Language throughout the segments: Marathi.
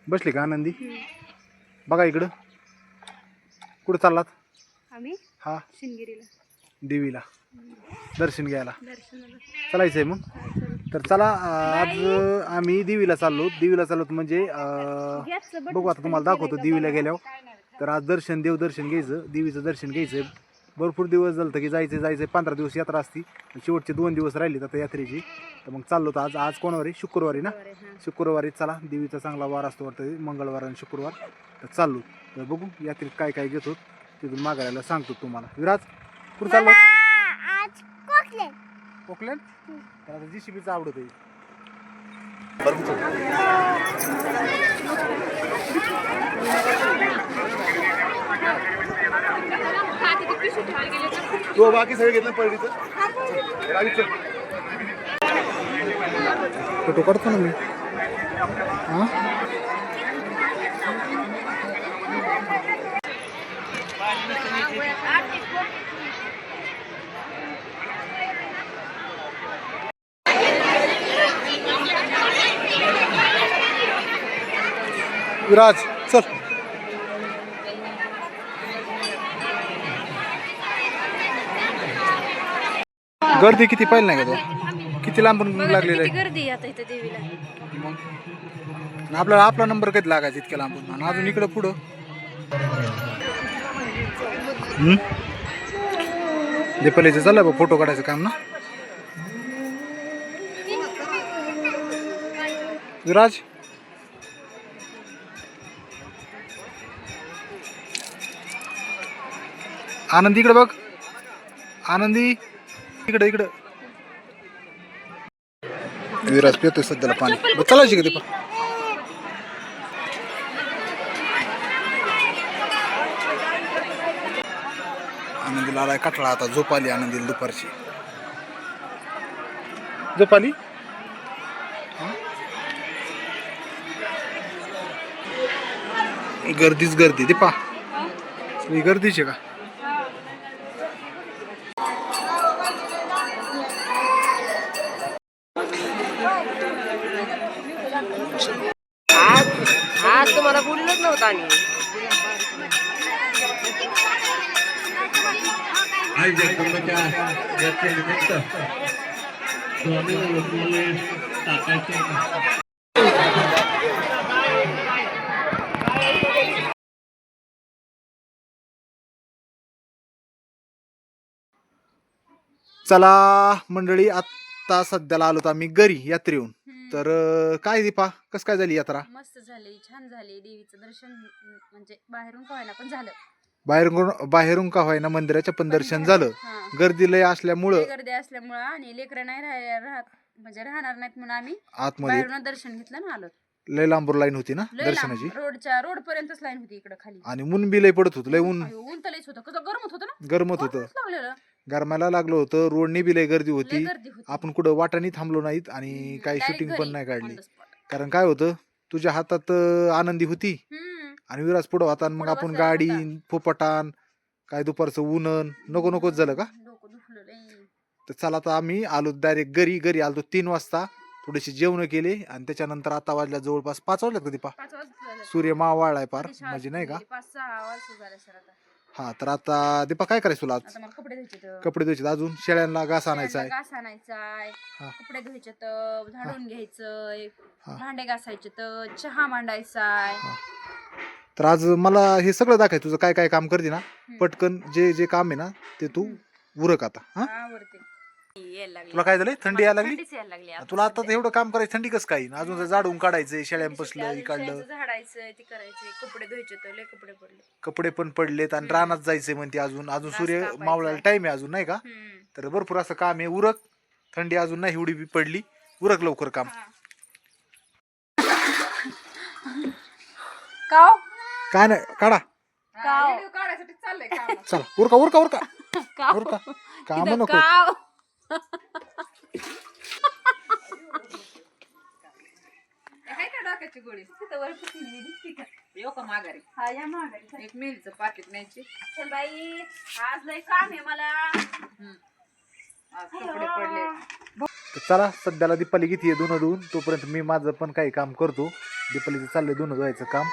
बसली का आनंदी? बघा इकडं. कुठं चाललात? आम्ही हा शिंदगिरीला देवीला दर्शन घ्यायला दर्शनाला. चालायचंय मग. तर चला आज आम्ही देवीला चाललो. देवीला चाललो म्हणजे बघू आता तुम्हाला दाखवतो देवीला गेल्यावर. तर आज देवदर्शन घ्यायचं, देवीचं दर्शन घ्यायचं. भरपूर दिवस झालं की जायचं 15 दिवस यात्रा असती. शेवटचे 2 दिवस राहिलेत आता यात्रेची. तर मग चाललो तर आज कोणवारी? शुक्रवारी ना. शुक्रवारी चला, देवीचा चांगला वार असतो वाटतं, मंगळवार आणि शुक्रवार. तर चाललो. तर बघू यात्रेत काय काय घेतो तिथून मागायला सांगतो तुम्हाला. विराज कुठं चाललो? कोकलेन. तर आता जीसीबीचं आवडत आहे. तो बाकी सगळे घेतलं पडलीचं फोटो काढतो ना मी. हां विराज चल. गर्दी किती पाहिलं नाही का तो? किती लांबून लागलेलं आहे गर्दी आता इथे देवीला. मग आपला नंबर कधी लागायचा इतक्या लांबून? आणि अजून इकडं पुढं दीपालीचं चाललं बघ फोटो काढायचं काम ना. विराज आनंदी इकडे बघ. आनंदी इकडे विराज पितोय सध्याला पाणी. चालायची का दीपा? आनंदीला आलाय कटळा आता. झोप आली आनंदीला दुपारची. झोप आली. गर्दीच गर्दी दीपा. ही गर्दीची का? आज तुम्हाला बोललोच नव्हतं आम्ही. चला मंडळी, आता सध्याला आलो आम्ही घरी यात्रेहून. तर काय दीपा, कस काय झाली यात्रा? मस्त झाली, छान झाली. देवीचं दर्शन म्हणजे बाहेरून का होईना पण झालं. बाहेरून का होईना मंदिराच्या पण दर्शन झालं. गर्दी लय असल्यामुळं आणि लेकरं नाही राहत म्हणजे राहणार नाहीत म्हणून आम्ही आतमध्ये बाहेरून दर्शन घेतलं ना आलो. लय लांबूर लाईन होती ना दर्शनाची. रोड पर्यंतच लाईन होती इकडे खाली. आणि ऊन बी लय पडत होतं. लय ऊन तर लयच होतं. कसं गरमत होतं ना. गरमत होतं. गरमायला लागलं होतं. रोडनी बी लय गर्दी होती. आपण कुठं वाटानी थांबलो नाहीत आणि काही शूटिंग पण नाही काढली. कारण काय होतं, तुझ्या हातात आनंदी होती आणि विराज पुढं होता. मग आपण गाडी फोपटान काय दुपारचं ऊनन नकोच झालं का. तर चला आता आम्ही आलो डायरेक्ट घरी आलो 3 वाजता. थोडेसे जेवण केले आणि त्याच्यानंतर आता वाजल्या जवळपास 5 वाजले कधी. सूर्य मावळलाय पार म्हणजे नाही का. हा तर आता दीपा काय करायचं तुला आज? कपडे धुवायचे. अजून शेळ्यांना घास आणायचा आहे. कपडे धुवायचे, झाडून घ्यायचं, भांडे घासायचे, चहा मांडायचा. तर आज मला हे सगळं दाखवायचं. तुझं काय काय काम करते ना पटकन. जे काम आहे ना ते तू उरक आता. हा तुला काय झालंय? थंडी यायला लागली तुला? आता एवढं काम करायचं, थंडी कसं काय? अजून झाडून काढायचंय, शेळ्यांपासलं काढलं, झाडायचं, ते करायचं, कपडे धुवायचे, लय कपडे पडले. कपडे पण पडलेत आणि रानात जायचंय म्हणते. अजून सूर्य मावळायला टाइम आहे अजून नाही का. तर भरपूर असं काम आहे. उरक. थंडी अजून नाही एवढी बी पडली. उरक लवकर काम. काय नाही काढा. चला उरका काम नको. गोळी माघारी एक मिलचं पाकिट न्यायची. चल बाई आज लय काम आहे मला. आज कपडे पडले. तर चला सध्याला दीपाली किती आहे धुणं धुवून, तोपर्यंत मी माझं पण काही काम करतो. दीपालीचं चाललंय धुणं धुवायचं काम.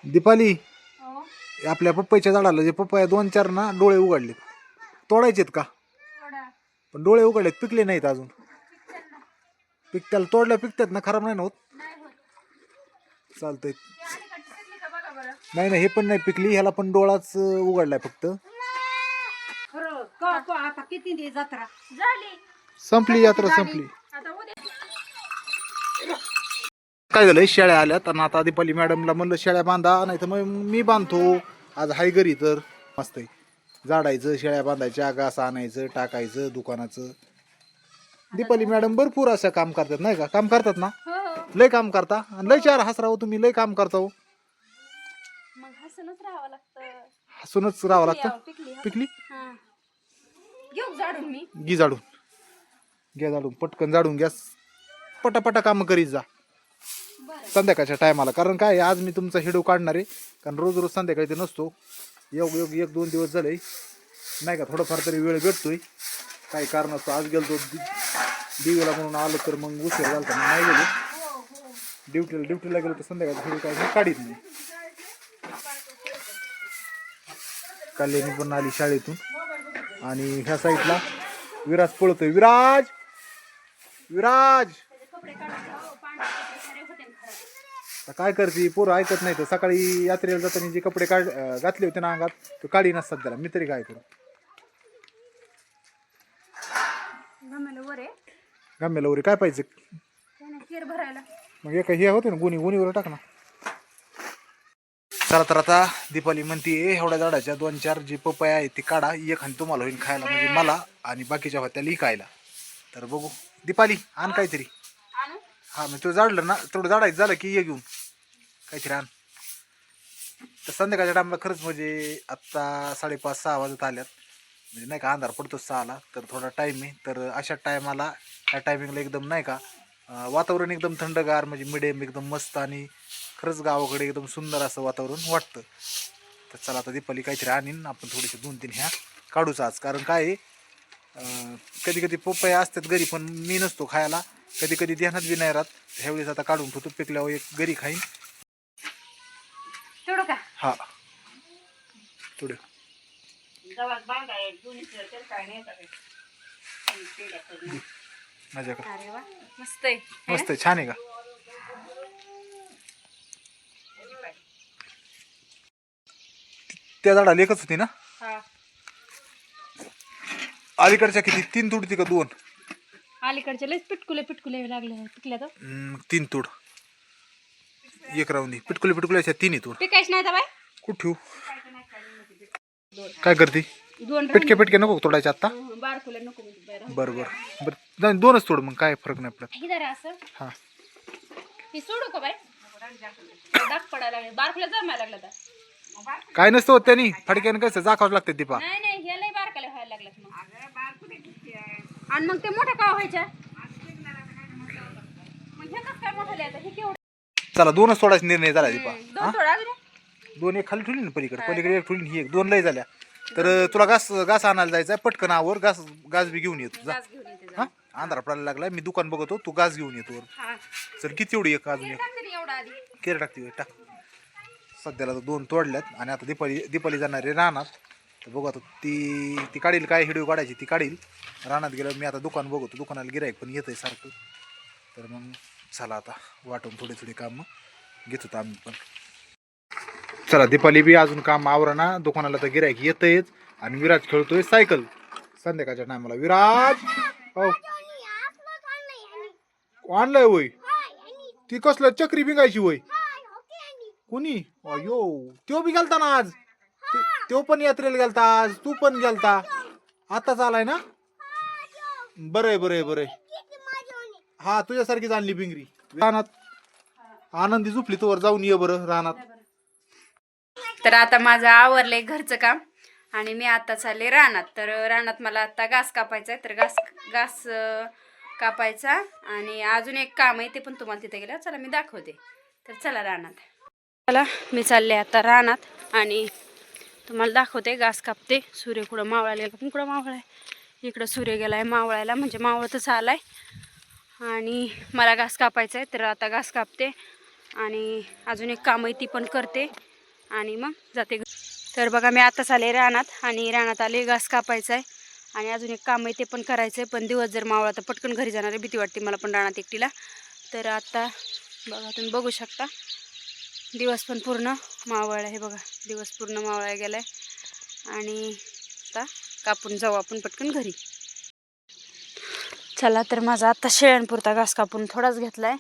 दीपाली, हो आपल्या पपईच्या झाडाला जे पपया 2-4 ना डोळे उघडलेत, तोडायचेत का? थोडा पण डोळे उघडलेत, पिकले नाहीत अजून. पिकत्याला तोडल्या पिकतात ना, खराब नाही ना होत? नाही होत. चालतंय. ती अलीकडची पिकली का बघा बरं. नाही नाही, हे पण नाही पिकली, ह्याला पण डोळाच उघडलाय फक्त. खरं का का आता किती दिवस जत्रा झाली संपली यात्रा, संपली. आता उद्या. काय झालंय, शेळ्या आल्यात आणि आता दीपाली मॅडमला म्हणलं शेळ्या बांधा, नाही तर मग मी बांधतो. आज हाय घरी तर मस्त आहे. झाडायचं, शेळ्या बांधायच्या, घास आणायचं, टाकायचं दुकानाचं. दीपाली मॅडम भरपूर असं काम करतात नाही का? काम करतात ना, हो हो लय काम करता आणि लय चार हसराव तुम्ही, लय काम करता हो. मग हसूनच राहावं लागतं. हसूनच राहावं पिकली लागतं. आहो, पिकली हा. पिकली हा. घेऊ झाडून मी. घे झाडून, घ्या झाडून, पटकन झाडून घ्या, पटापटा काम करीत जा बरं संध्याकाळच्या टायमाला. कारण काय आज मी तुमचा हिडो काढणार आहे, कारण रोज रोज संध्याकाळी ते नसतो. योग योग 1-2 दिवस झाले नाही का, थोडंफार तरी वेळ भेटतोय. काही कारण असतो, आज गेलो दिवेला म्हणून आलो तर मग उशीर झाला, मग नाही गेलो ड्युटीला गेलो तर संध्याकाळचा हिडो काय मी काढीत नाही. कल्याणी पण आली शाळेतून आणि ह्या साईडला विराज पळतोय. विराज, विराज कपडे काढून पांढरे कपडे सारे होते ना खराब. आता काय करते, पोरं ऐकत नाही. तर सकाळी यात्रेला जाताना जे कपडे घातले होते ना अंगात, तो काढी नसतात त्याला. मी तरी काय करू? गमेलं वर आहे गम्याला वगैरे काय पाहिजे? त्याने केर भरायला. मग एक हे होते ना गुणीवर टाक ना. चला तर आता दीपाली म्हणते एवढ्या झाडाच्या 2-4 जी पपया आहेत ती काढा, एक आणि तुम्हाला होईल खायला, म्हणजे मला आणि बाकीच्या होत्या लिकायला. तर बघू दीपाली, आण काहीतरी. आणू हा मग तो झाडलं ना, तेवढं झाडायचं झालं की ये घेऊन काहीतरी आण. तर संध्याकाळच्या टायमाला खरंच म्हणजे आत्ता 5:30-6 वाजत आल्यात, म्हणजे नाही का अंधार पडतो 6ला, तर थोडा टाईम आहे. तर अशा टायमाला, ह्या टायमिंगला एकदम नाही का वातावरण एकदम थंडगार, म्हणजे मिडियम एकदम मस्त, आणि खरंच गावाकडे एकदम सुंदर असं वातावरण वाटतं. तर चला आता दीपाली काहीतरी आणीन, आपण थोडेसे 2-3 ह्या काढूच आज. कारण काय आहे, कधी कधी पपया असतात घरी पण मी नसतो खायला, कधी कधी ध्यानात बी नाही राहत. ह्यावेळेस आता काढून ठेवतो, पिकल्यावर एक घरी खाईन. तेवढं का? हा थोडं गावात बांधाय दोन्ही काय नाही माझ्याकडे अरे वा मस्त आहे. मस्त आहे, छान आहे का? त्या झाडाला एकच होती ना? हा अलीकडच्या किती 3 तुड ती का 2? अलीकडचे लयच पिटकुले लागले पिकल्या तर 3 तुड, एक राऊंड पिटकुल्याच्या 3 तुड. पिकायच नाही तर बाय. कुठं ठेवू? काय करते? दोन पिटके नको तोडायचे आता? बारकुले नको म्हणजे बाहेर. बरं 2च तोड, मग काय फरक नाही पडत. हे जरा असं हा हे सोडू का बाय? डाग पडायला लागले, बारकुला जमायला लागला तर. काय नसतं होत त्यांनी, फडक्यानं कसं जाखावं लागतं दीपा. नाही हे लय बारकाले व्हायला लागलात मग. आणि मग ते मोठ्या का व्हायच्या? मग हे कसं काय मोठं लिहायचं? हे केवढं? चला 2च तोडायचा निर्णय झाला दीपा. दोन थोडा अजून 2 एक खाली ठेवली ना, पलीकडे एक ठेवली, ही एक, 2 लय झाल्या. तर तुला घास आणायला जायचं, पटकन आवर, घास बी घेऊन येतो जा. घास घेऊन येते हा अंधार पडायला लागलाय, मी दुकान बघतो, तू घास घेऊन येतो वर. हा चल किती एवढी एक अजून एक टाकते ना एवढा आधी. केर टाकते टाक. सध्याला तर 2 तोडल्यात आणि आता दीपाली जाणार आहे रानात. तर बघू आता ती काढील, काय हिडिओ काढायची ती काढील. रानात गेल्यावर मी आता दुकान बघतो, दुकानाला गिराईक पण येतंय सारखं. तर मग चला आता वाटून थोडी कामं घेत होतो आम्ही पण. चला दीपाली बी अजून काम आवरणा, दुकानाला तर गिराईक येतंयच. आणि विराज खेळतोय सायकल संध्याकाळच्या टायमाला. विराज हो आणलंय वय, ती कसलं चक्री बिंगायची वय? कोणी? अयो त्यो बी गेलता ना आज, त्यो पण यात्रेला गेलता आज, तू पण गेलता, आताच आलाय ना? बरंय हा तुझ्यासारखीच आणली बिंगरी. रानात आनंदी झोपली, तोवर जाऊन ये बरं रानात. तर आता माझं आवरलंय घरचं काम आणि मी आता चालले रानात. तर रानात मला आता घास कापायचा आहे, तर घास कापायचा आणि अजून एक काम आहे, ते पण तुम्हाला तिथे गेलं चला मी दाखवते. तर चला रानात. चला मी चालले आता रानात आणि तुम्हाला दाखवते घास कापते. सूर्य कुठं मावळालेला, पण कुठं मावळा आहे इकडं सूर्य गेलाय मावळायला, म्हणजे मावळतच आलाय. आणि मला घास कापायचा आहे, तर आता घास कापते आणि अजून एक काम आहे ती पण करते आणि मग जाते. तर बघा मी आताच आले रानात आणि रानात आले, घास कापायचा आहे आणि अजून एक काम आहे ते पण करायचं आहे. पण दिवस जर मावळा तर पटकन घरी जाणार आहे, भीती वाटते मला पण रानात एकटीला. तर आता बघा तुम्ही बघू शकता दिवस पण पूर्ण मावळला आहे. बघा दिवस पूर्ण मावळा गेला आहे आणि आता कापून जाऊ आपण पटकन घरी. चला तर माझा आत्ता शेळ्यांपुरता घास कापून थोडाच घेतला आहे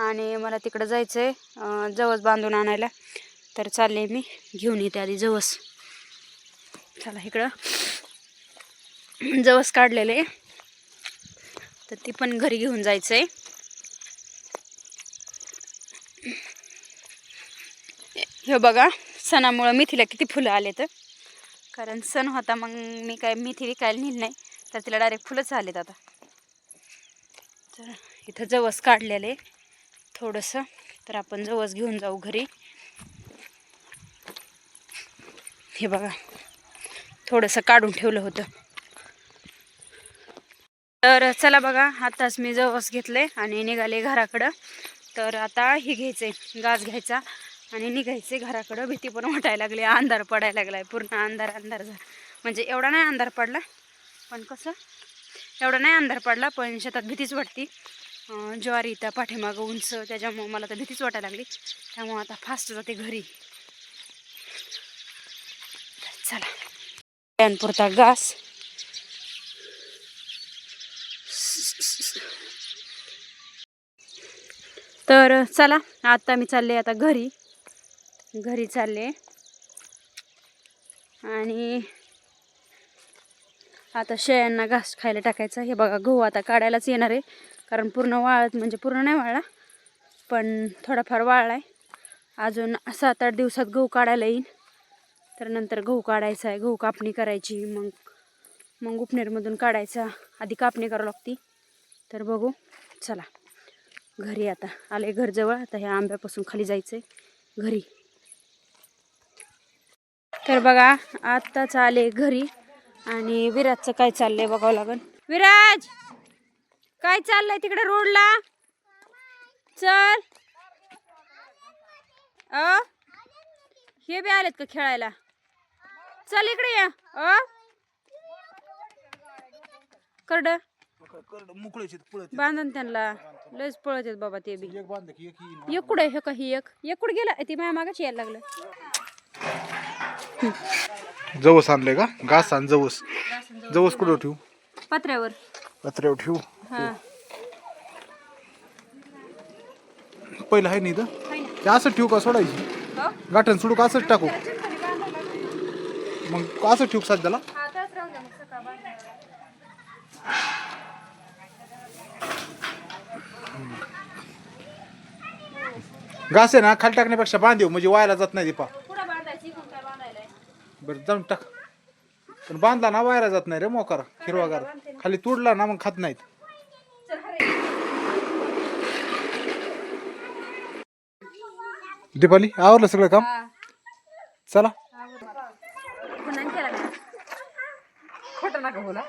आणि मला तिकडं जायचं आहे जवस बांधून आणायला. तर चालले मी घेऊन येते आधी जवस. चला इकडं जवस काढलेले तर ती पण घरी घेऊन जायचं आहे. हे बघा सणामुळं मेथीला किती फुलं आलेत, कारण सण होता मग मी काय मेथी विकायला नेली नाही तर तिला डायरेक्ट फुलंच आलेत आता. तर इथं जवस काढलेले थोडंसं, तर आपण जवस घेऊन जाऊ घरी. हे बघा थोडंसं काढून ठेवलं होतं. तर चला बघा आताच मी जवस घेतले आणि निघाले घराकडं. तर आता हे घ्यायचे घास घ्यायचा आणि निघायचे घराकडं. भीती पण वाटायला लागली, अंधार पडायला लागलाय, पूर्ण अंधार अंधार झाला. म्हणजे एवढा नाही अंधार पडला पण कसं एवढा नाही अंधार पडला पण शेतात भीतीच वाटते. ज्वारी इथं पाठीमागं उंच, त्याच्यामुळं मला तर भीतीच वाटायला लागली. त्यामुळं आता फास्ट जाते घरी. चला शेळ्यांपुरता घास. तर चला आता मी चालले आता घरी चालले आणि आता शेळ्यांना घास खायला टाकायचा. हे बघा गहू आता काढायलाच येणार आहे, कारण पूर्ण वाळत म्हणजे पूर्ण नाही वाळला पण थोडाफार वाळला आहे. अजून 7-8 दिवसात गहू काढायला येईल. तर नंतर गहू काढायचा आहे, गहू कापणी करायची, मग उपनेरमधून काढायचा. आधी कापणी करावं लागती. तर बघू चला घरी आता आले घरजवळ. आता ह्या आंब्यापासून खाली जायचं आहे घरी. तर बघा आत्ताच आले घरी आणि विराजचं काय चाललंय बघावं लागेल. विराज काय चाललंय तिकडे रोडला? चल हे बी आलेत का खेळायला? चल इकडे या. करड बांधन त्यांना लयच पळत आहेत बाबा ते बी. एक कुठे हे काही एक कुठे गेला ती माझ्या मागाच यायला लागलं. जवस आणलंय का? घास आण जवस. जवस कुठं ठेवू? पत्र्यावर ठेवू. हा पहिलं आहे नाही तर ते असं ठेवू का सोडायची? गाठण सोडू का असंच टाकू? मग असं ठेवू सध्याला. घास आहे ना खाली टाकण्यापेक्षा बांधेव म्हणजे वायाला जात नाही. दीपा बरं जाऊन टाक, पण बांधला ना वायाला जात नाही रे. मोकार हिरवागार खाली तुडला ना मग खात नाहीत. दीपाली आवरलं सगळं काम? चला खोटं नका बोला.